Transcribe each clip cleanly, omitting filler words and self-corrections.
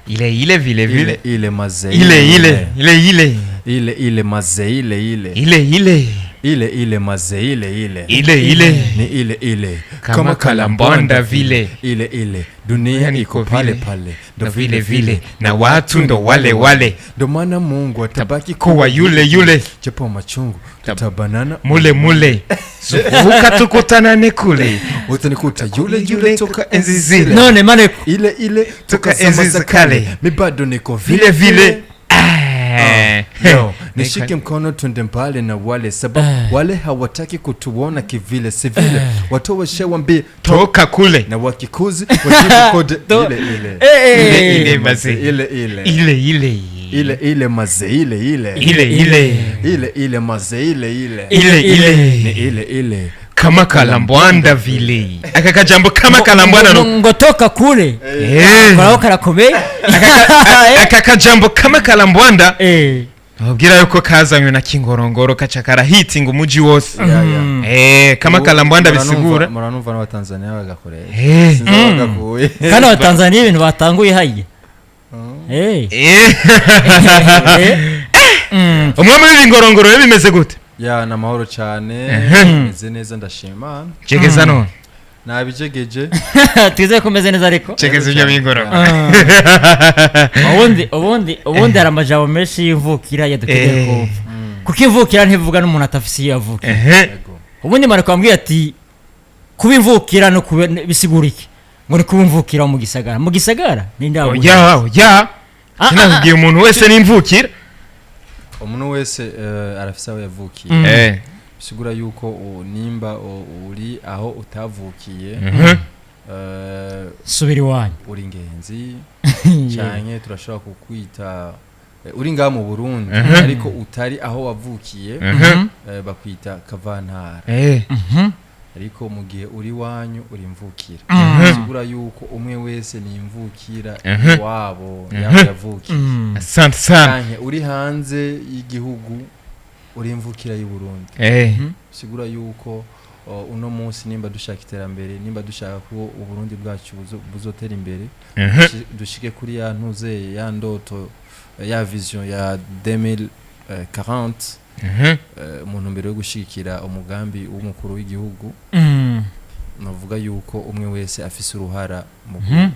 ile vile vile ile maze ile maze ile maze ile ni ile kama kalambwanda vile ile dunia iko pale pale ndo vile na watu ndo wale ndo maana Mungu atabaki kuwa yule japo machungu tutabanana mule sukuka tukutanane kule utanikuta yule toka enzi zile none maana ile toka enzi za kale mi bado niko vile no, nishike mkono twende mbali na wale sababu wale hawataki kutuona kivile sivile watowe shewambie toka kule na wakikuzi wajibu kode ile maze ile maze ile maze ile kama kalambwanda vile aka jambo kama kalambwanda ngo toka kule barao karakomeye aka jambo kama kalambwanda ubwira yuko kazanywe na kingorongoro kacakara hitinga umuji wose kama kalambwanda bisigura muranumva na Tanzania bagakoreye sinzagakuye kana wa Tanzania ibintu batanguye haye umwe muri bingorongoro bimeze gute ya na mahoro cyane meze neza ndashima cegeza none nabijegeje twize kumeze neza ariko cegeza ibyo bingoro ubundi aramajabo menshi y'imvukira yadukeye ko kuko imvukira ntivuga n'umuntu atafisi yavuka ubundi mara kwambwiye ati kubimvukira no bisigura iki ngo ni kubimvukira mu gisagara ni ndawo ya sinabwiye umuntu wese n'imvukira umuntu wese arafisa aho yavukiye bisigura yuko nimba uri aho utavukiye subiri wanyu uri ingenzi cyane turashobora kukwita uri ngaha mu Burundi ariko utari aho wavukiye bakwita kavantara ariko mu gihe uri wanyu uri imvukira bisigura yuko umwe wese ni imvukira wabo yavukiye asante sana uri hanze y'igihugu uri imvukira y'u Burundi bisigura yuko uno munsi nimba dushaka iterambere nimba dushaka ko u Burundi bwacu buzotera imbere dushike kuri ya ntuze ya ndoto ya vision ya 2040 umuntu mbere yo gushikira umugambi w'umukuru w'igihugu navuga yuko umwe wese afise uruhara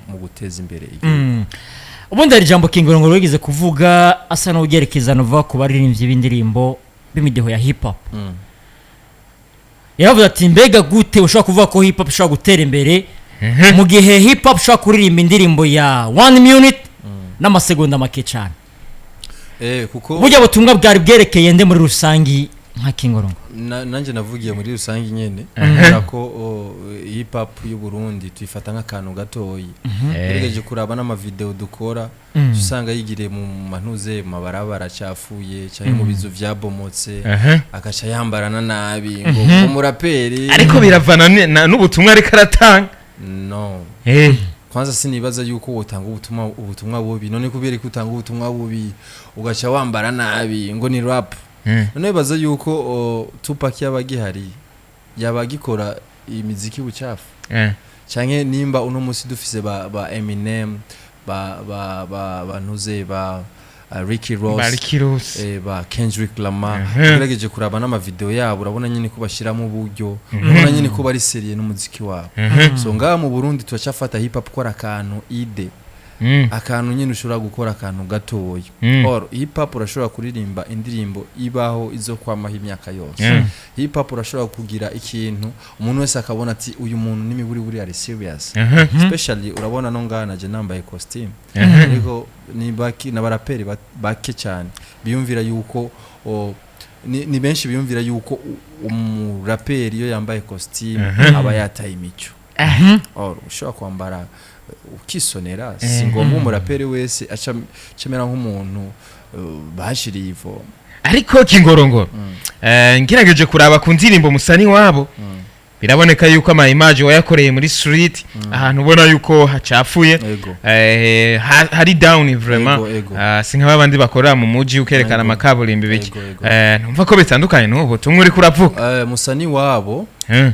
mu guteza imbere igihugu ubundi ari jambo kingorongoro yigize kuvuga asa no ugerekeza no ku baririmbyi b'indirimbo b'imideho ya hip hop yaravuze ati mbega gute ushobora kuvuga ko hip hop ushobora gutera imbere mu gihe hip hop ushobora kuririmba indirimbo ya 1 minute n'amasegonda make cyane kuko burya butumwa bwari bwerekeye nde muri rusangi nka kingorongo nanje navugiye muri rusangi nyene ariko hip hop y'u Burundi tuyifata nk'akantu gatoyi eregeje kuraba n'ama video dukora usanga yigire mu mantuze mabarabara cyafuye cyane mu bizu vyabomotse akaca yambarana nabi ngo umuraperi ariko biravana n'ubutumwa ariko aratanga no kwanza sinibaza yuko wotanga ubutumwa bubi none kubera ko utanga ubutumwa bubi ugaca wambara nabi ngo ni rap none baza yuko Tupac yabagihari yabagikora imiziki bucafu canke nimba uno musi dufise ba Eminem ba ntuze ba Ricky Ross ba Kendrick Lamar gerageje kuraba n'ama video yabo urabona nyine ko bashiramo uburyo urabona nyine ko bari seriye n'umuziki wabo so ngaha mu Burundi turacafata hip hop kora akantu ide akantu nyine ushobora gukora akantu gatoya or hip hop urashobora kuririmba indirimbo ibaho izo kwamaho imyaka yose hip hop urashobora kugira ikintu umuntu wese akabona ati uyu muntu n'imiburi ari serious especially urabona no ngana je nambaye costume ariko ni baki n'abaraperi bake cyane biyumvira yuko ni benshi biyumvira yuko umuraperi iyo yambaye costume aba yataye imico or ushobora kwambara ukisonera singomba umuraperi wese acamera nk'umuntu bashiriye ivo ariko kingorongoro ngirageje kuraba ku ndirimbo musani wabo biraboneka yuko ama image wayakoreye muri street ahantu ubona yuko hacafuye hari down vraiment sinka abandi bakora mu muji ukerekana amakaburimbi biki numva ko bitandukanye n'ubu tumwe uri kuravuga musani wabo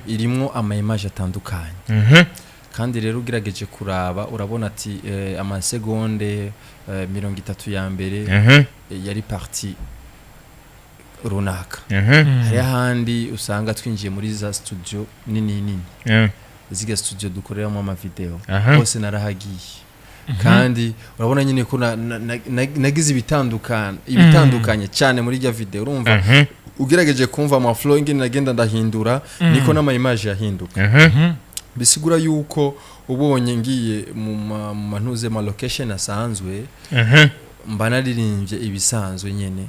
irimo ama image atandukanye kandi rero ugerageje kuraba urabona ati amasegonde 30 ya mbere yari parti runaka hari ahandi usanga twinjiye muri za studio nini ziga studio dukoreramo ama video hose narahagiye kandi urabona nyine ko nagize ibitandukanye cyane muri ya video urumva ugerageje kumva ama flow ingene nagenda ndahindura niko n'ama image yahinduka bisigura yuko ubonye ngiye mu mantuze ma location asanzwe mba naririmbye ibisanzwe nyene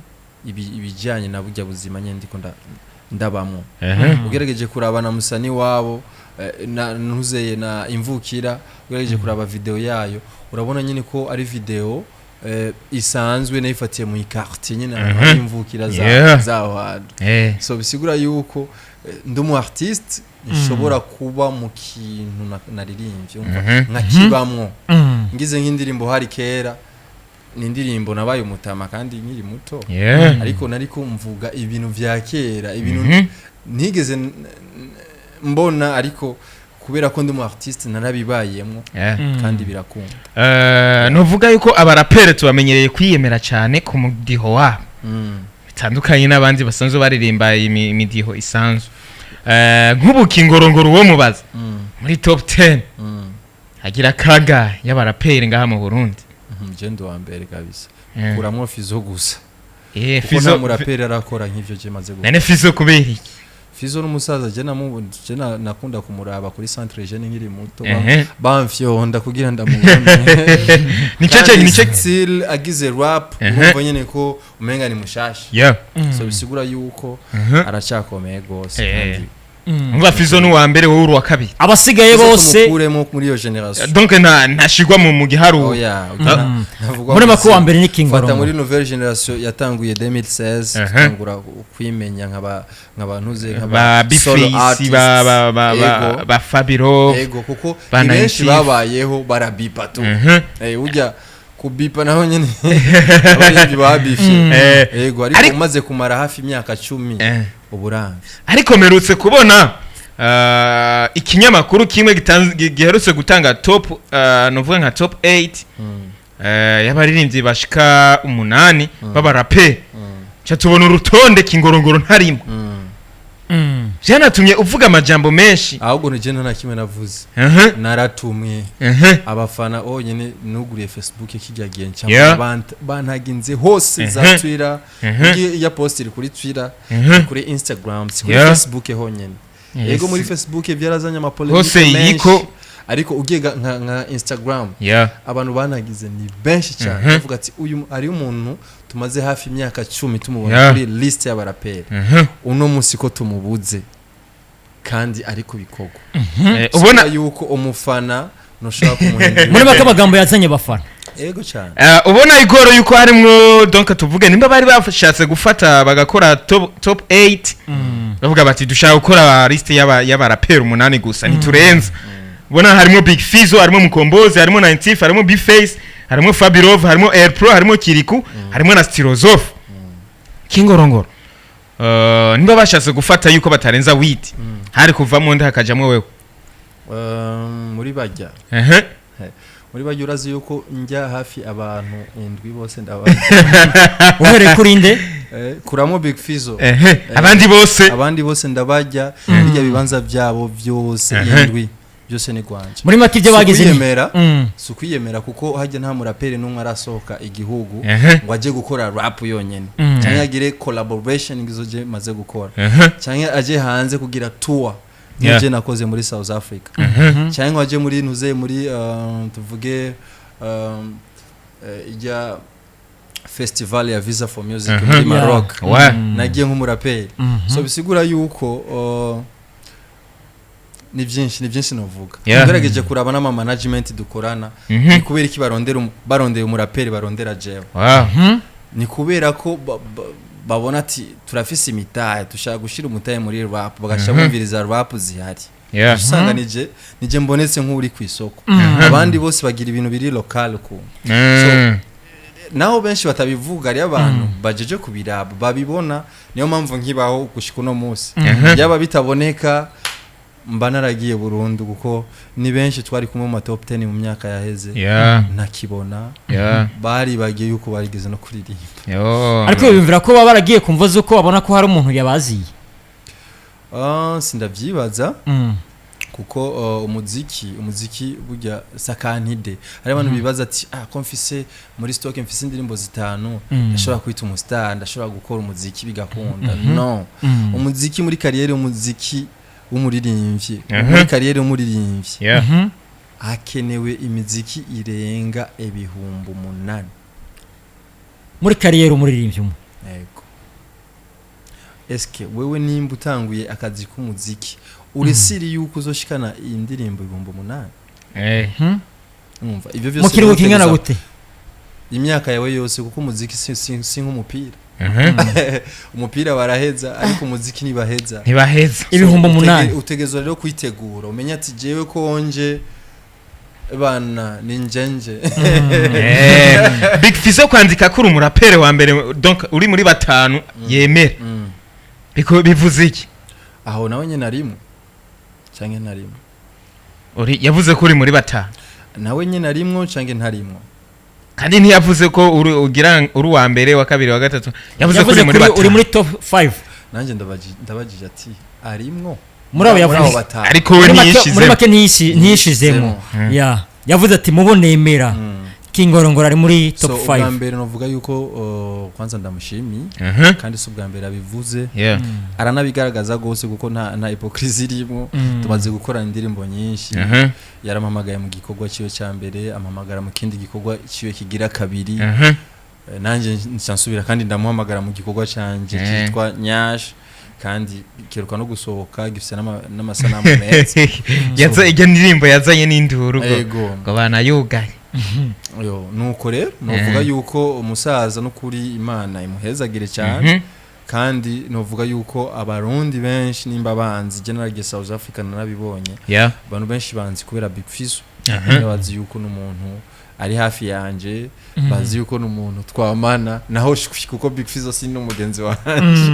ibijyanye na burya buzima nyene ndiko ndabamo ugerageje kuraba na musani wabo ntuzeye na imvukira ugerageje kuraba video yayo urabona nyine ko ari video isanzwe nayifatiye mu quartier nyine imvukira za so bisigura yuko ndumu artiste nshobora kuba mu kintu naririmbye nkakibamwo ngize nk'indirimbo hari kera nindirimbo nabaye umutama kandi nkiri muto ariko nariko mvuga ibintu vya kera ibintu ntigeze mbona ariko kubera ko ndi mu artiste narabibayemo kandi birakunda novuga yuko abarapere tubamenyereye kwiyemera cyane ku mudiho wabo bitandukanye n'abandi basanzwe baririmba imidiho isanzwe nk'ubu Kingorongoro wo mubaza muri top 10 agira kaga y'abarapere ngaha mu Burundi Jendo wa mbere kabisa kuramwo Fizo gusa Fizo murapere arakora nk'ivyo je maze gukora nene Fizo kubera Fizo n'umusaza je nakunda kumuraba kuri centre jeune nkiri muto bamfyonda kugira ndamubone nice still agize rap urumva nyene ko umenga ni mushasha so bisigura yuko aracakomeye gose kandi umva Fizo n'uwa mbere wowe wa kabiri abasigaye bose mukuremo muri iyo generation donc ntashigwa mu giharu muri makuru wa mbere ni Kingorongoro fata muri nouvelle generation yatanguye 2016 tangura kwimenya nk'abantuze nk'aba Bifisi ba Fabiro yego kuko benshi babayeho barabipa tu ujya kubipa naho nyene abandi babifi yego ariko umaze kumara hafi imyaka 10 uburambi ariko merutse kubona ikinyamakuru kimwe giherutse gutanga top novuga nka top 8 y'abaririmbyi bashika 8 b'abarape cyatubona urutonde Kingorongoro ntarimo byanatumye uvuga amajambo menshi ahubwo nije nta kimwe navuze naratumwe abafana nyene nuguriye Facebook kijyagiye cyangwa bantaginze hose za Twitter ya postiri kuri Twitter kuri Instagram kuri Facebook honyene yego muri Facebook byarazanye ama polemique menshi ariko ugiye nka Instagram abantu banagize ni benshi cyane bavuga ati uyu ari umuntu tumaze hafi imyaka 10 tumubona kuri list y'abaraperi uno munsi ko tumubuze kandi ariko bikogwa ubona yuko umufana noshaka kumuhindura muri bakabagambo yazanye bafana yego cyane ubona igoro yuko harimo donc tuvuge nimba bari bafashatse gufata bagakora top 8 bavuga bati dushaka gukora list y'abaraperi 8 gusa ntiturenza ubona harimo Big Fizo harimo Mukombozi harimo 90 harimo B-Face harimo Fabirov harimo Air Pro harimo Kiriku harimo na Stilozov Kingorongoro nimba bashatse gufata yuko batarenza 8 hari kuvamo nda hakajamwe wewe muri bajya muri bajya urazi yuko njya hafi abantu indwi bose ndabaza uhere kuri nde kuramo Big Fizo abandi bose ndabajya bijya bibanza byabo byose indwi byose ni gwanje muri make ibyo bagize yemera sukwiyemera kuko hajya nta muraperi n'umwe arasohoka igihugu ngo aje gukora rap yonyene cyangwa agire collaboration ngizoje maze gukora cyangwa aje hanze kugira tour nje nakoze muri South Africa cyangwa aje muri ntuze muri tuvuge ijya festival ya Visa for Music muri Maroc nagiye nk'umuraperi so bisigura yuko ni byinshi novuga ngerageje kuraba n'ama management dukorana ni kubera iki barondera umuraperi barondera jewe ni kubera ko babona ati turafise imitahe dushaka gushira umutahe muri rap bagasha bumviriza rap zihari usanga nije mbonetse nk'uri ku isoko abandi bose bagira ibintu biri local ku so naho benshi batabivuga ari abantu bajeje kubiraba babibona niyo mpamvu nkibaho gushika no munsi yaba bitaboneka mba naragiye burundu kuko ni benshi twari kumwe mu top 10 mu myaka yaheze ntakibona bari bagiye yuko barigeze no kuririmba ariko bimvira ko baba baragiye kumva zuko babona ko hari umuntu yabaziye sindavyibaza kuko umuziki burya sakantide hari abantu bibaza ati ko mfise muri stock mfise indirimbo zitanu ndashobora kwita umustar ndashobora gukora umuziki bigakunda no umuziki muri kariyeri umuziki w'umuririmbyi muri kariyeri w'umuririmbyi hakenewe imiziki irenga 8,000 muri kariyeri umuririmbyi yego eske wewe nimba utanguye akazi k'umuziki uresiri yuko uzoshikana indirimbo 8,000 umva ivyo byose mukiri kingana gute imyaka yawe yose kuko umuziki si nk'umupira umupira baraheza ariko umuziki ntibaheza 8,000 utegezwa rero kwitegura umenya ati jewe ko nje bana ninjenje Big Fizzo kwandika kuri umurapere wa mbere donc uri muri batanu yemera biko bivuze iki aho nawe nyene arimo canke ntarimo uri yavuze ko uri muri batanu nawe nyene arimo canke ntarimo kandi ntiyavuze ko ugira uri wa mbere wa kabiri wa gatatu yavuze ko uri muri top 5 nanje ndabajije ati arimwo muri abo yavuze ariko we ntiyishizemo muri make ntiyishizemo yavuze ati mubonemera Kingorongoro ari muri top 5 ubwa mbere novuga yuko kwanza ndamushimi kandi so ubwa mbere abivuze aranabigaragaza gose kuko nta hypocrisy irimo tumaze gukora indirimbo nyinshi yaramamagaye mu gikorwa ciwe cya mbere amamagara mu kindi gikorwa ciwe kigira kabiri nanje nsubira kandi ndamuhamagara mu gikorwa canje cyitwa Nyash kandi kiruka no gusohoka gifise n'amasanamu meza ijya ndirimbo yazanye n'induru ngo bana yugaye nuko rero novuga yuko umusaza no kuri Imana imuhezagire cyane kandi novuga yuko abarundi benshi nimba banzi general South Africa narabibonye abantu benshi banzi kubera Big Fizzo bazi yuko n'umuntu ari hafi yanje bazi yuko n'umuntu twamana naho kuko Big Fizzo si n'umugenzi wanje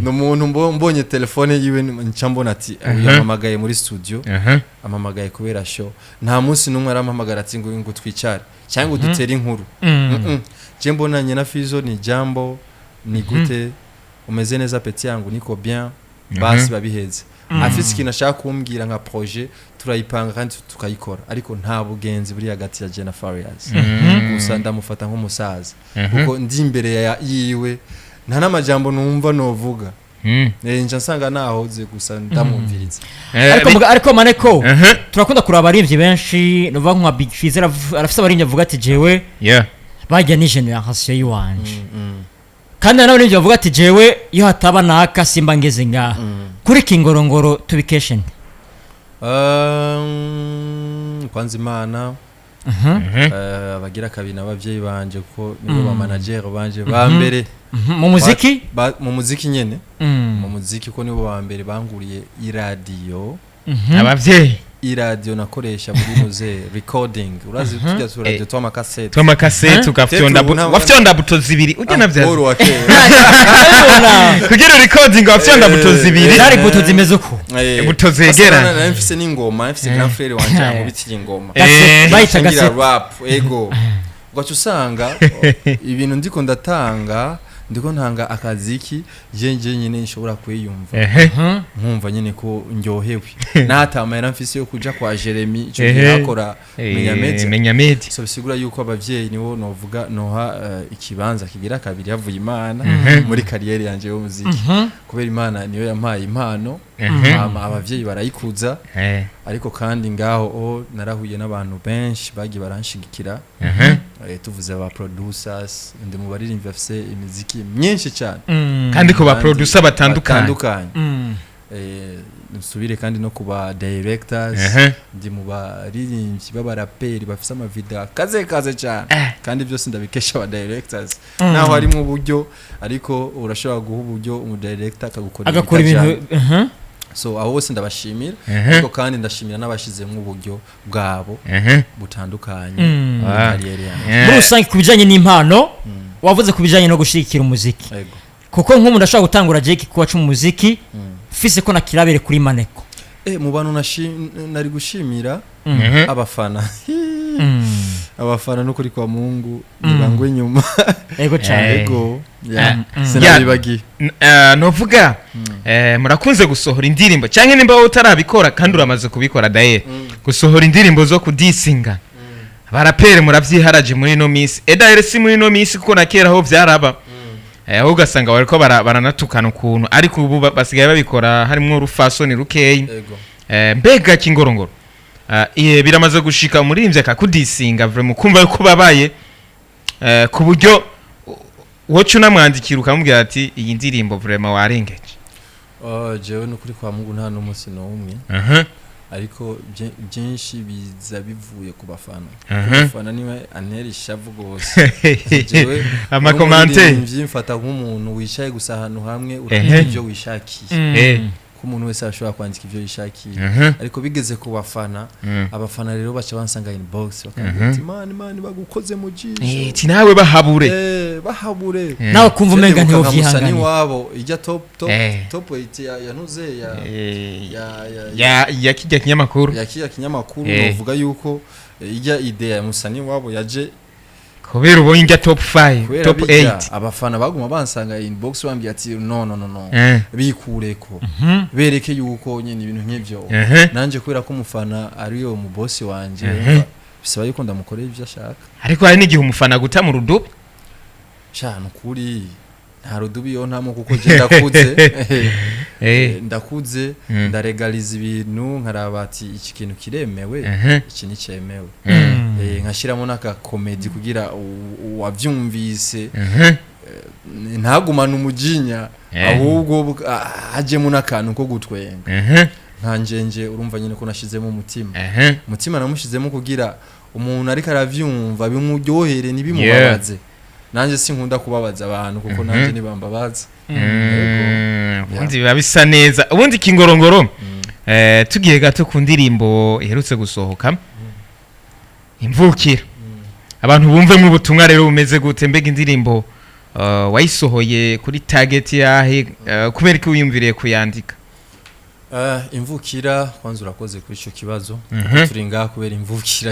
n'umuntu mbonye telefone yiwe ncambona ati yamamagaye muri studio amamagaye kubera show nta munsi numwe aramamagara ati ngo twicare cyangwa dutere inkuru je mbonanye na Fizzo ni jambo ni gute umeze neza peti yangu niko bien basi babiheze afite ikintu ashaka kumbwira nka projet turayipanga kandi tukayikora ariko nta bugenzi buri hagati ya Jenna Farias gusa ndamufata nk'umusaza kuko ndi imbere yiwe nta namajambo numva novuga nje nsanga nahoze gusa ndamumviriza ariko maneko turakunda kuraba abarimvyi benshi nova nka Big Fizzo arafise abarimvyi avuga ati jewe bajya ni generation yiwanje kandi n'abarimvyi bavuga ati jewe iyo hataba naka simba ngeze ngaha kuri Kingorongoro tubikeshen kwanza Imana abagira kabiri n'abavyeyi banje ko nibo ba manager banje ba mbere mu muziki nyene mu muziki ko nibo ba mbere banguriye iradio abavyeyi iradio nakoresha muri muze recording urazi tujya sur radio twa makasete ugafyonda buto zibiri ujye navya kugira recording wafyonda buto zibiri ari buto zimeze uko buto zegera nafise n'ingoma nafise grand frère wanje amubitiye ingoma bayita gase rap ego ugaca usanga ibintu ndiko ndatanga ndiko ntanga akaziki je nyine nshobora kwiyumva nkumva nyine ko ndyohewe natamera mfise yo kuja kwa Jeremy cyo yakora menyamedi so bisigura yuko abavyeyi nibo novuga noha ikibanza kigira kabiri yavuye Imana muri kariyeri yanje yo muziki kubera Imana niyo yampaye impano abavyeyi barayikuza ariko kandi ngaho narahuye n'abantu benshi bagi baranshigikira tuvuze aba producers ndi mu baririmvye bafise imiziki myinshi cyane kandi ko ba producer batandukanye nsubire kandi no kuba directors ndi mu baririmbyi b'abaraperi bafise ama video kaze cyane kandi byose ndabikesha aba directors naho harimo uburyo ariko urashobora guha uburyo umu director agakora ibintu so aho bose ndabashimira ariko kandi ndashimira n'abashizemo uburyo bwabo butandukanye muri rusange kubijanye n'impano wavuze kubijanye no gushikira umuziki kuko nk'umuntu ashobora gutangura Jake kuwaca umuziki fise ko nakirabere kuri Maneko mu bantu nari gushimira abafana abafana n'ukuri kwa Mungu nibangwe nyuma ego cyane ego sinabibagiye novuga murakunze gusohora indirimbo cyangwa nimba wowe utarabikora kandi uramaze kubikora daye gusohora indirimbo zo kudisinga barapere muravyiharaje muri no minsi edahere si muri no minsi kuko nakera aho vyaraba ugasanga bariko baranatukana ukuntu ariko ubu basigaye babikora harimo urufasoni rukeyi mbega kingorongoro biramaze gushika muri imvye akakudisinga vraiment kumva yuko babaye ku buryo wocu namwandikira ukamubwira ati iyi ndirimbo vraiment warengeje jewe n'ukuri kwa Mungu nta n'umunsi n'umwe ariko byinshi biza bivuye ku bafana abafana niwe antera ishavu gose jewe amakomante mfata nk'umuntu wicaye gusa ahantu hamwe utagira ibyo wishakiye umuntu wese ashobora kwandika ibyo yishakiye ariko bigeze ku bafana abafana rero baca bansanga inbox bakavuga ati man bagukoze mu jisho ati nawe bahabure bahabure nawe kumva umenga ntiwo vyihanganye wabo ijya top 8 yanuze ya kijya kinyamakuru novuga yuko ijya idea ya Musani wabo yaje kubera ubonye njya top 5 top 8 abafana baguma bansanga inbox bambye ati no bikureko bereke yuko nyine ibintu nk'ivyo nanje kubera ko umufana ari yo mu boss wanje bisaba yuko ndamukorera ivyo ashaka ariko hari n'igihe umufana guta mu rudubi cyane kuri nta rudubi yo ntamo kuko je ndakuze ndaregaliza ibintu nkarabati iki kintu kiremewe iki ni cyemewe nkashiramo naka comedy kugira wavyumvise ntagumana umujinya ahubwo hajemo nakantu ko gutwenga nkanjenje urumva nyine ko nashizemo umutima namushizemo kugira umuntu ariko aravyumva bimuryohere nibimubabaze nanje sinkunda kubabaza abantu kuko nanje nibambabaza ubundi biba bisa neza ubundi kingorongoro tugiye gato ku ndirimbo iherutse gusohoka imvukira abantu bumve mu butumwa rero bumeze gute mbega indirimbo wayisohoye kuri target yahe kubera ko uyumviriye kuyandika imvukira kwanza urakoze kuri ico kibazo turi ngaha kubera imvukira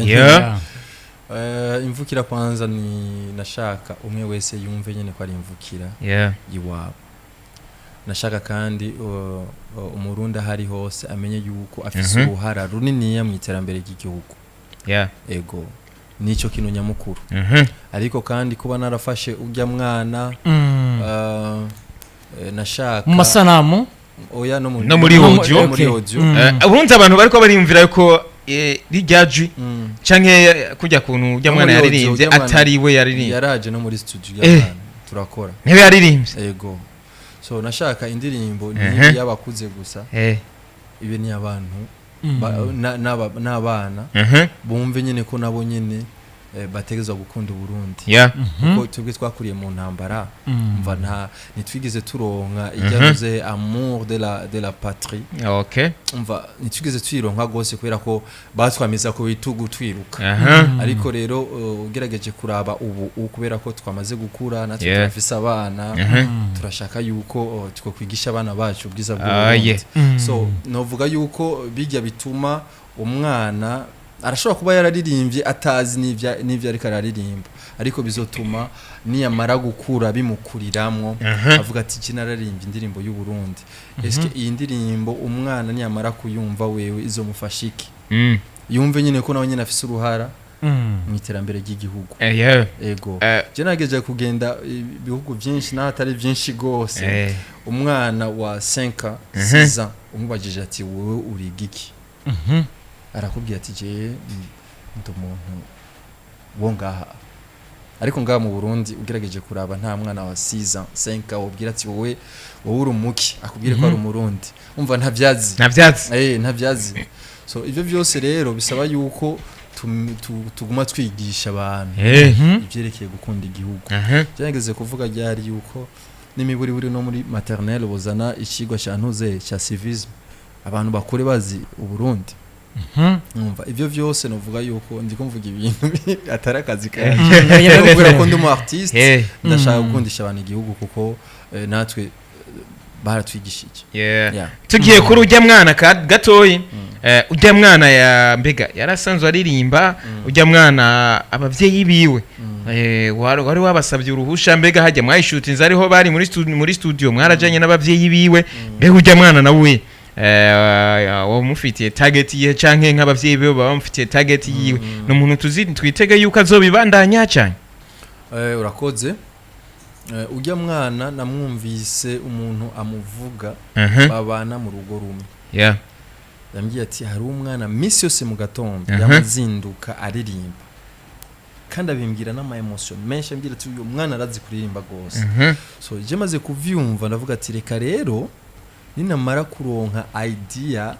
imvukira kwanza ni nashaka umwe wese yumve nyene ko ari imvukira yiwabo nashaka kandi umurundi hari hose amenye yuko afise uruhara runini mu iterambere ry'igihugu ego nico kintu nyamukuru ariko kandi kuba narafashe ujya mwana nashaka mu masanamu oya no muri audio ubundi abantu bariko bariyumvira yuko rijyaji canke kujya kuntu ujya mwana yaririmbye atari we yaririmbye yaraje no muri studio y'abantu turakora niwe yaririmbye ego so nashaka indirimbo ni yabakuze gusa ibe ni abantu n'abana bumve nyene ko nabo nyene bategezwa gukunda Burundi kuko tubwe twakuriye mu ntambara mva nta nitwigeze turonka ijyanuze amour de la patrie mva nitwigeze twironka gose kubera ko batwamiza ko bitugu twiruka ariko rero ugerageje kuraba ubu kubera ko twamaze gukura natwe turafise abana turashaka yuko twokwigisha abana bacu ubwiza bw'Uburundi so novuga yuko bijya bituma umwana arashobora kuba yararirimbye atazi n'ivyo ariko araririmba ariko bizotuma niyamara gukura bimukuriramwo avuga ati iki nararimbye indirimbo y'u Burundi eske iyi ndirimbo umwana niyamara kuyumva wewe izomufasha iki yumve nyine ko nawe nyine afise uruhara mu iterambere ry'igihugu ego je nageje kugenda ibihugu byinshi n'atari byinshi gose umwana wa 5 6 umubajije ati wowe uriga iki arakubwira ati je ndo muntu wo ngaha ariko ngaha mu Burundi ugerageje kuraba nta mwana wa 6 5 wobwira ati wowe uri umuki akubwire ko ari umurundi umva ntavyazi so ivyo byose rero bisaba yuko tuguma twigisha abantu ivyerekeye gukunda igihugu cyangeze kuvuga ryari yuko n'imiburi buri no muri maternelle bozana ikigwa cyantuze cya civisme abantu bakure bazi uburundi numva ivyo vyose novuga yuko ndiko mvuga ibintu atari akazi kanje kubera ko ndi mu artiste ndashaka gukundisha abantu igihugu kuko natwe baratwigishije. Yeah. Tugiye kuri ujya mwana gatoyi ujya mwana ya mbega yarasanzwe aririmba ujya mwana abavyeyi biwe wari wabasabye uruhusha mbega hajya mwayishutinze ariho bari muri studio mwarajanye n'abavyeyi biwe mbega ujya mwana nawe wamufitiye target yihe canke nk'abavyeyi biwe baba bamufitiye target yiwe no muntu twitege yuko azobibandanya cyane. Urakoze. Ujya mwana namwumvise umuntu amuvuga babana mu rugo rumwe. Yambwiye ati hari umwana misi yose mu gatondo yamazinduka aririmba kandi abimbwira n'ama emotion menshi, ambwira ati uyu mwana arazi kuririmba gose. So je maze kuvyumva ndavuga ati reka rero ninamara kuronka idea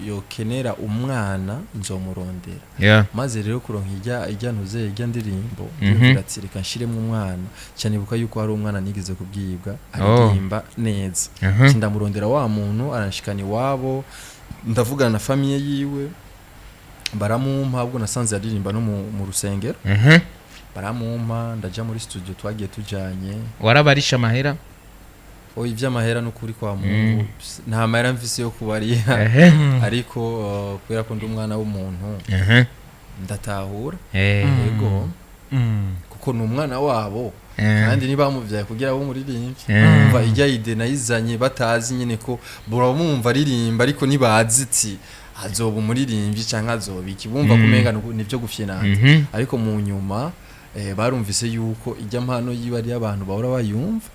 yo kenera umwana nzomurondera. Maze rero kuronka ijya ntuze ijya ndirimbo ndavuga ati reka nshiremo umwana cyane buka yuko hari umwana nigeze kubwibwa aririmba neza. Ndamurondera wa muntu aranshikana iwabo ndavugana na famille yiwe baramumpa ubwo nasanze aririmba no mu rusengero. Baramumpa ndaja muri studio twagiye tujanye. Warabarisha mahera? Ivy'amahera no kuri kwa Mungu nta mahera mfise yo kubariha ariko kubera ko ndi umwana w'umuntu ndatahura yego kuko ni umwana wabo kandi nibamuvyaye kugira bo muririmbyi umva ijya ide nayizanye batazi nyene ko buramumva aririmba ariko nibazi ati azoba umuririmbyi canke azoba iki bumva kumenga nivyo gufyenana ariko mu nyuma barumvise yuko ijya mpano yiba ari abantu bahora bayumva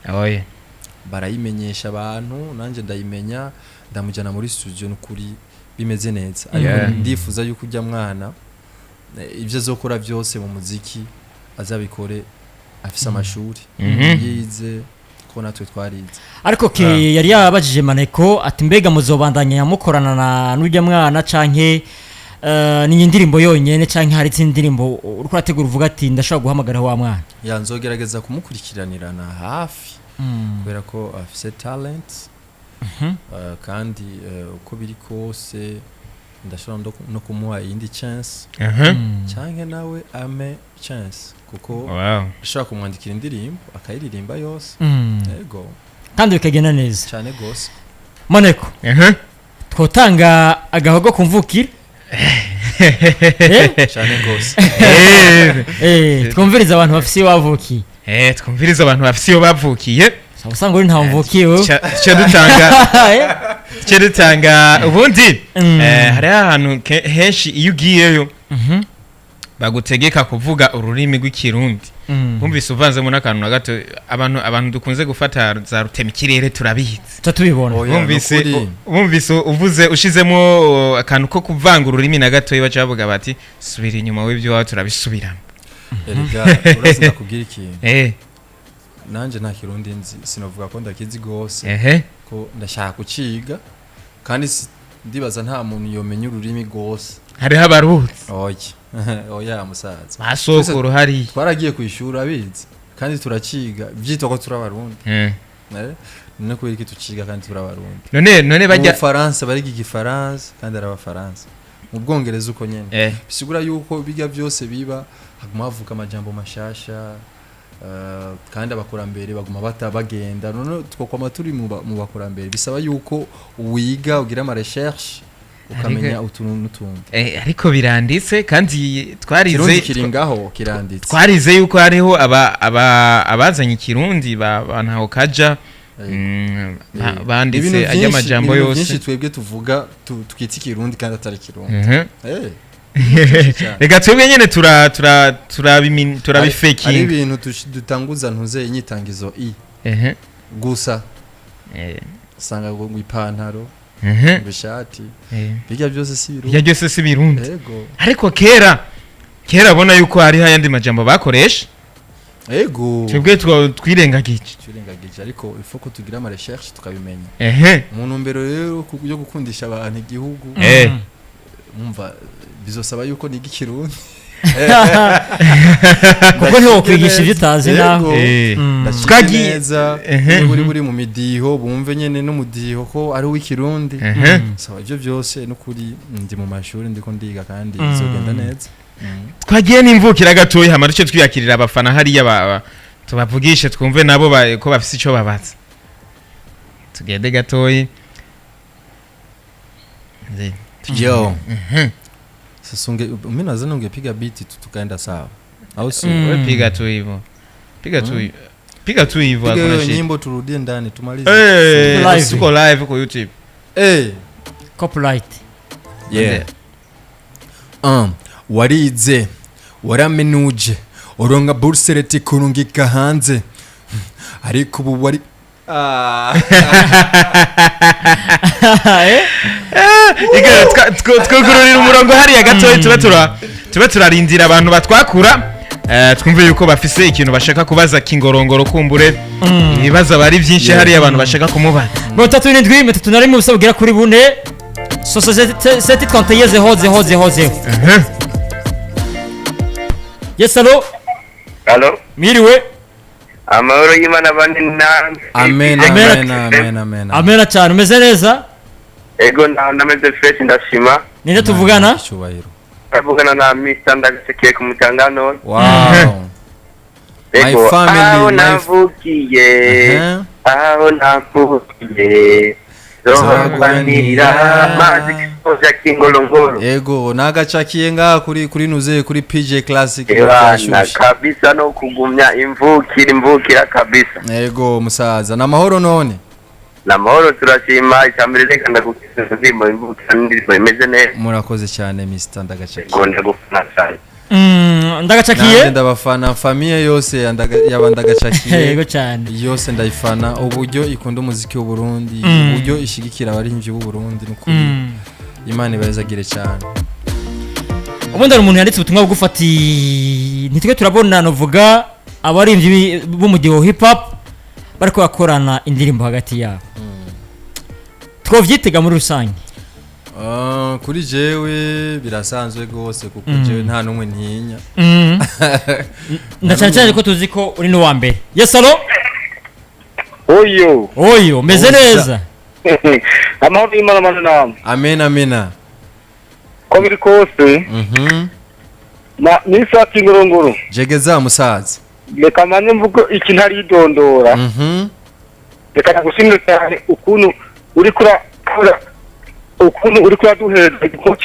barayimenyesha abantu nanje ndayimenya ndamujana muri studio n'ukuri bimeze neza ariko ndifuza yuko ujya mwana ivyo azokora byose mu muziki azabikore afise amashuri yize ko natwe twarize. Ariko yari yabajije Maneko ati mbega muzobandanya yamukorana n'ujya mwana canke ni indirimbo yonyene canke hari izindi ndirimbo uriko urategura uvuga ati ndashaka guhamagara wa mwana? Nzogerageza kumukurikiranirana hafi kubera ko afise talent kandi uko biri kose ndashobora no kumuha indi chance canke nawe ame chance kuko ashaka kumwandikira indirimbo akayiririmba yose yego kandi bikagenda neza cyane gose. Maneko twotanga agahogo kumvukira cyane gose twumviriza abantu bafise bavukiye twumviriza abantu bafise iyo bavukiye usanga uri nta mvukiye wewe cyo dutanga ubundi hari ahantu henshi iyo ugiyeyo bagutegeka kuvuga ururimi rw'ikirundi bumvise uvanzemo n'akantu na gato abantu dukunze gufata za rutema ikirere turabizi tutubibona bumvise uvuze ushizemo akantu ko kuvanga ururimi na gato baca bavuga bati subira inyuma w'ibyo wawe turabisubiramo. Erega urasinda kugira ikintu nanje nta kirundi nzi sinovuga ko ndakizi gose ko ndashaka kuciga kandi ndibaza nta muntu yomenya ururimi gose hari habaruzi oya musaza basokoro hari twaragiye kwishura abizi kandi turaciga byitwa ko turabarundi no kubera iki tuciga kandi turabarundi none bajya mu Faransa bari igifaransa kandi ari abafaransa mu Bwongereza uko nyene bisigura yuko biga byose biba haguma havuka amajambo mashasha kandi abakurambere baguma batabagenda none twokoma turi mu bakurambere bisaba yuko wiga ugira ama recherche ukamenya utuntu n'utundi ariko biranditse kandi twarize kiringaho kiranditse twarize yuko hariho abazanye ikirundi bantaho kaja banditse ajya amajambo yose byinshi twebwe tuvuga tukita ikirundi kandi atari kirundi reka twebwe nyene turabifeki ari ibintu dutanguza ntuze inyitangizo gusa sanga ngo ipantaro bishati bijya byose si birundi ariko kera abona yuko hari hayandi majambo bakoresha ego twebwe twirengagije ariko ifoko tugira ama recherche tukabimenya mu ntumbero rero yo gukundisha abantu igihugu umva bizosaba yuko niga ikirundi kuko ntiwo kwigisha ibyo utazi naho twagiza buri mu midiho bumve nyene no mudiho ko ari w'ikirundi saba ibyo byose no kuri ndi mu mashuri ndiko ndiga kandi bizogenda neza. Twagiye n'imvukira gatoyi hama duce twiyakirira abafana hariya tubavugishe twumve nabo ko bafise ico babaza. tugende gatoyi yo sasa mimi nadhani ungepiga beat tukaenda sawa au si wewe piga tu hivyo piga tu hivyo hakuna shida nyimbo turudie ndani tumalize tuko live kwa YouTube copyright warize waramenuje uronga bursereti kurungika hanze ariko ubu wari twugururira umurongo hariya gatoyi tuba turarindira abantu batwakura twumve yuko bafise ikintu bashaka kubaza Kingorongoro kumbure ibibazo bari byinshi hariya abantu bashaka kumubaza 37 musabwira kuri bune 731 Yes allo Miriwe amahoro y'Imana bandi namwe Amen cyane umeze neza ego ndameze fresh ndashima ninde tuvugana cyubahiro tuvugana na Mr. Ndagasekeye ku mutangano wow ego my family aho navukiye zohanira mazi kisoza Kingorongoro ego nagacakiye nga kuri nuze kuri PJ Classic na kabisa no kugumya imvukira kabisa ego musaza na mahoro none na mahoro turashima icyambere reka ndagukeza ndimo imvukira ndimo imeze neza murakoze cyane Mr. Ndagacakiye gonda gufana cyane ndagacakiye ndabafana famille yose yabandagacakiye yego cyane yose ndayifana uburyo ikunda umuziki w'u Burundi uburyo ishigikira abarimvyi b'u Burundi n'ukuri Imana ibazagire cyane ubundi ari umuntu yanditse ubutumwa bugufati nitwe turabona novuga abarimvyi b'umudiho hip hop bariko bakorana indirimbo hagati yabo twovyitega muri rusange kuri jewe birasanzwe gose kuko jewe nta numwe ntinya ndacane ko tuzi ko uri no wa mbere yes allo oyo meze neza amahoro y'Imana mana namwe amen ko biri kose na nisa Kingorongoro jegeza musaza reka manye mvugo iki ntari idondora reka nagushimire cyane ukuntu uri duheza ko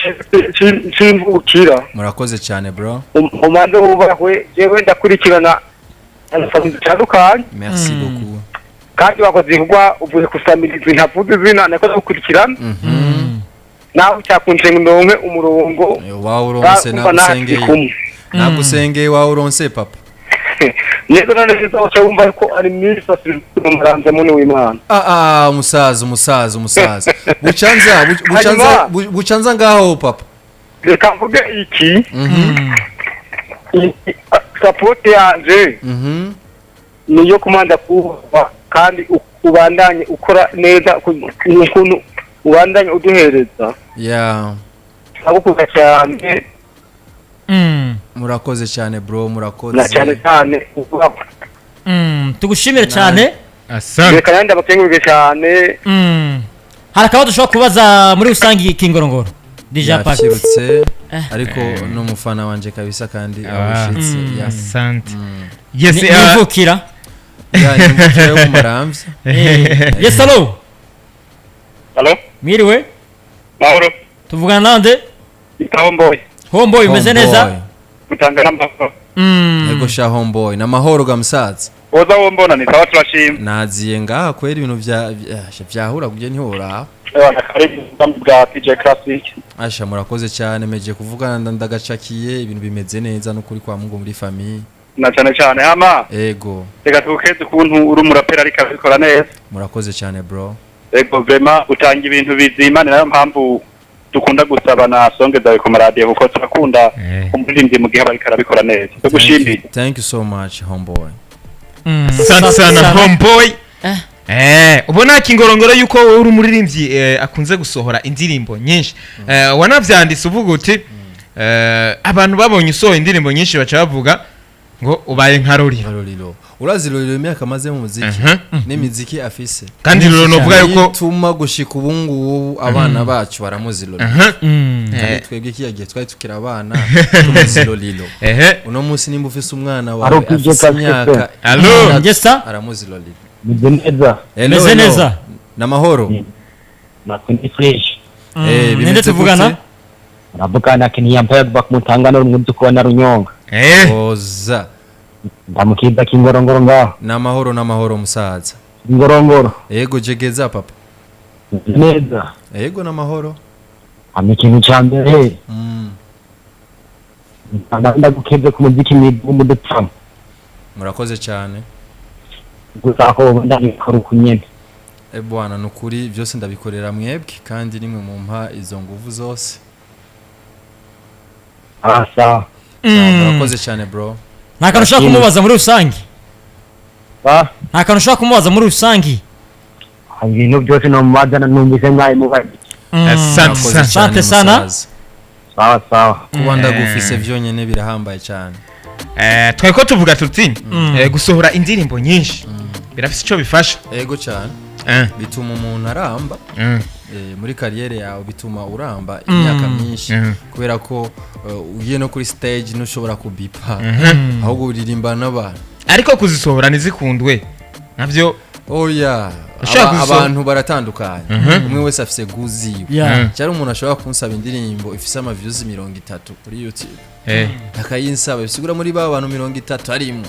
cy'imvukira murakoze cyane bro umande wubahwe jewe ndakurikirana amafaranga cyadukanye merci beaucoup kandi wakozihugwa uvuye kusamiriza ntavuze zina nako gukurikirana nawe cyakunje ndonke umurongo wa uronse nagusengeye wa uronse papa neza none cyo wumva ko ari mwisa umuranze muntu w'Imana umusaza bucanza ngaho papa reka mvuge iki support yanje niyo kumanda kuba kandi ubandanye ukora neza ukuntu ubandanye uduhereza abukuza cyane murakoze cyane bro murakoze na cyane tugushimire cyane asante reka yandi abakenguruke cyane hari akabazo dushobora kubaza muri rusange Kingorongoro Deja Pack ariko no mufana wanje kabisa kandi abushitse asante yes imvukira yo muramvye yes allo Miriwe mahoro tuvugana nande Homeboy umeze neza utanga namba yego sha Homeboy na mahoro ga musaza oza wombona ni tawa turashima naziye ngaha kwera ibintu vyahura kuje ntihora bwa PJ Classic asha murakoze cyane meje kuvugana ndagacakiye ibintu bimeze neza no kuri kwa Mungu muri famille na cyane hama ego reka tukeze kuntu uri umurapera ariko abikora neza murakoze cyane bro ego vraiment utanga ibintu bizima nayo mpamvu dukunda gusaba na songe zawe ku radio kuko turakunda umuririmbyi mu gihe bariko arabikora neza tugushimiye thank you so much Homeboy sana Homeboy ubona Kingorongoro yuko uri umuririmbyi akunze gusohora indirimbo nyinshi wanavyanditse uvuga uti abantu babonye usohoye indirimbo nyinshi baca bavuga ngo ubaye nka Roriro urazi Roriro imyaka maze mu muziki n'imiziki afise kandi Roriro novuga yuko tuma gushika ubungu abana bacu baramuzi Roriro twebwe kiyagiye twari tukira abana tumuzi Roriro uno munsi nimba ufise umwana wawe afise imyaka allo ngesa aramuzi Roriro meze neza namahoro Makundi fresh. Ninde tuvugana? Navugana kiniyampa bakumutanga no rumwe kubona runyonga. oza Ndamukiza kingorongoro ngaho. namahoro musaza Ingorongoro. yego jegeza papa Neza. yego namahoro Amikinu cyambere. Ndagukeze ku muziki w'umudutamo. murakoze cyane Gusa ko ndabikora ukunyene. bwana nukuri byose ndabikorera mwebwe kandi nimwe mu mpa izo nguvu zose Sawa. murakoze cyane bro nta kantu ushaka kumubaza muri rusange nta kantu ushaka kumubaza muri rusange Ibintu byose no mubazana numvise mwaye mubaye. Asante sana. Sawa. kuba ndagufise vyonyene birahambaye cyane twari ko tuvuga tuti gusohora indirimbo nyinshi birafise icyo bifasha. yego cyane bituma umuntu aramba muri kariyere yawe, bituma uramba imyaka myinshi kubera ko ugiye no kuri stage ntushobora kubipa ahubwo uririmba n'abantu, ariko kuzisohora ntizikundwe navyo oya abantu baratandukanye, umwe wese afise guziwe. Cyari umuntu ashobora kunsaba indirimbo ifise ama views 30 kuri YouTube akayinsaba bisigura muri ba bantu 30 arimo,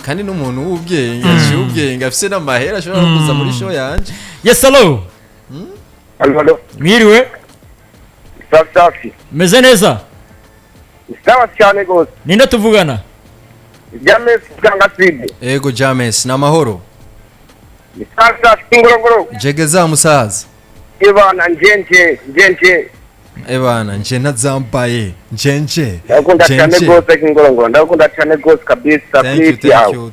kandi n'umuntu w'ubwenge afise n'amahera ashobora kuza muri show yanje. Yes, hello. Allo. Mwiriwe. Safi. Meze neza. Sawa cyane gose. Ninde tuvugana? James Gangaside. Ego James, na mahoro. Safi Ngorongoro. Jegeza musaza. Ebana njenje. Ebana nje nazambaye njenje. Ndakunda cyane gose Ngorongoro. Ndakunda cyane gose kabisa.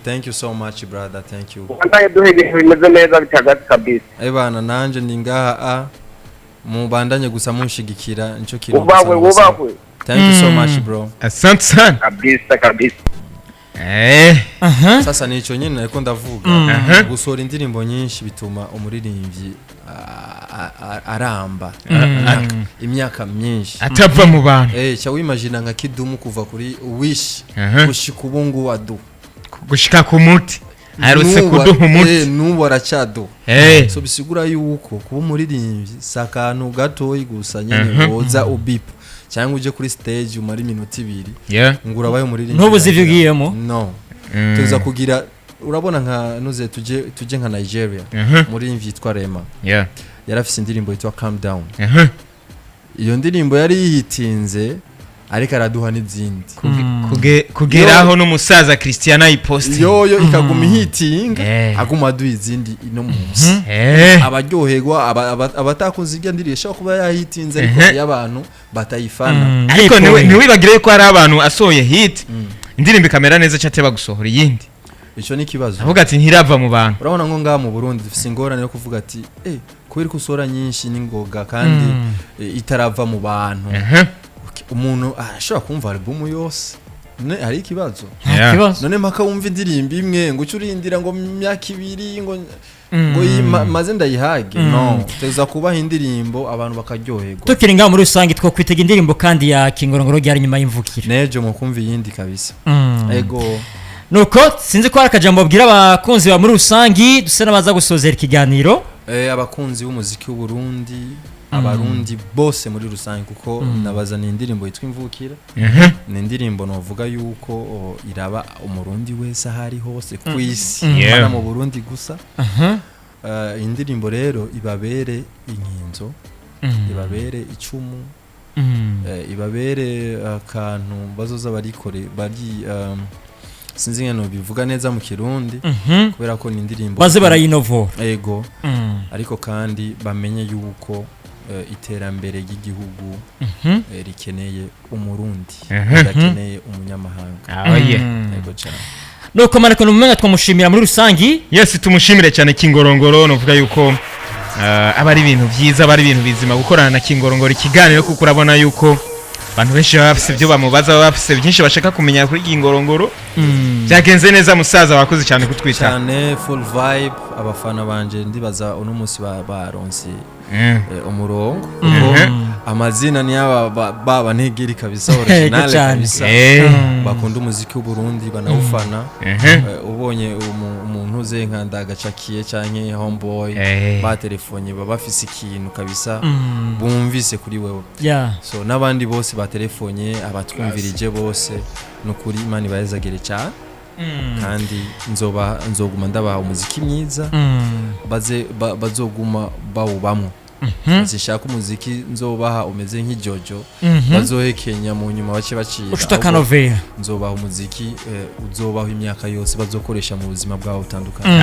Thank you so much brother, thank you. Wandaye duhe ibintu bimeze neza bitagaze kabisa. Ebana nanje ndi ngaha mubandanye gusa munshigikira nico kintu. Ubahwe. Thank you so much bro. Asante sana. Kabisa. Sasa nico nyine nariko ndavuga, gusora indirimbo nyinshi bituma umuririmbyi aramba imyaka myinshi atava mu bantu. Cya wimagine nka Kidumu kuva kuri Wish gushika ubungu wadu gushika ku muti arutse kuduha umuti nubu aracyadu. So bisigura yuko kuba umuririmbyi sakantu gatoyi gusa nyine woza ubipa cyangwa uje kuri stage umara iminota 2 ngura bayo umuririmbyi ntubuze ivyo ugiyemo. No tuza kugira, urabona nka nuze tuje nka Nigeria umuririmbyi yitwa Rema yarafise indirimbo yitwa Calm Down. Iyo ndirimbo yari yihitinze ariko araduha n'izindi kugeraho n'umusaza Cristiano ipost yoyo ikaguma hitinga aguma aduha izindi ino munsi. Abaryoherwa abatakunze irya ndirimbo shaka kuba yahitinze ariko y'abantu batayifana. Ariko ntiwibagire ko hari abantu asohoye hit indirimbo ikamera neza cyateba gusohora iyindi. Ico ni kibazo. Avuga ati ntirava mu bantu. Urabona ngo ngaha mu Burundi dufise ingorane yo kuvuga ati kubera ko usora nyinshi n'ingoga kandi itarava mu bantu. Umuntu arashobora kumva album yose. Hari ikibazo. None maka wumva indirimbo imwe ngo ucurindira ngo myaka 2 ngo maze ndayihage. No, teza kubaha indirimbo abantu bakaryoherwa. Tukiri ngaho muri rusange two kwitega indirimbo kandi ya Kingorongoro ryari nyuma y'imvukira. Nejo mu kumva yindi kabisa. Ego. Nuko sinzi ko arakajambo babwira abakunzi ba muri rusangi duse nabaza gusozera ikiganiro. Abakunzi b'umuziki w'u Burundi, abarundi bose muri rusange kuko nabazana indirimbo yitwa Imvukira. Ni indirimbo novuga yuko iraba umurundi wese ahari hose ku isi, bana mu Burundi gusa. Indirimbo rero ibabere inkinzo, ibabere icumu, ibabere akantu bazoza barikore bari sinzi ngeno bivuga neza mu Kirundi kubera ko ni indirimbo baze barayinovora. Ego. Ariko kandi bamenye yuko iterambere ry'igihugu rikeneye umurundi, rikeneye umunyamahanga. Ego cyane. Nuko mareko n'umwenga twamushimira muri rusangi. Yes, tumushimire cyane Kingorongoro, novuga yuko abari ibintu byiza, abari ibintu bizima gukorana na Kingorongoro ikiganiro kuko urabona yuko abantu benshi bafise byo bamubaza, bafise byinshi bashaka kumenya kuri Kingorongoro. Byagenze neza musaza, wakoze cyane kutwita. Cyane full vibe. abafana banje ndibaza uno munsi baronse Mm. umurongo kuko amazina ni baba ntegeri kabisa original kabisa bakunda umuziki w'u Burundi banawufana ubonye umuntu uze nka Ndagacakiye canke Homeboy ba telefone baba bafise ikintu kabisa bumvise kuri wewe so nabandi bose ba telefone abatwumvirije bose nukuri Imana ibayezagere cyane kandi nzoguma ndabaha umuziki mwiza bazoguma bawubamo zishaka umuziki nzobaha umeze nk'ijojo bazohekenya mu nyuma bace bacira nzobaha umuziki uzobaho imyaka yose bazokoresha mu buzima bwabo butandukanye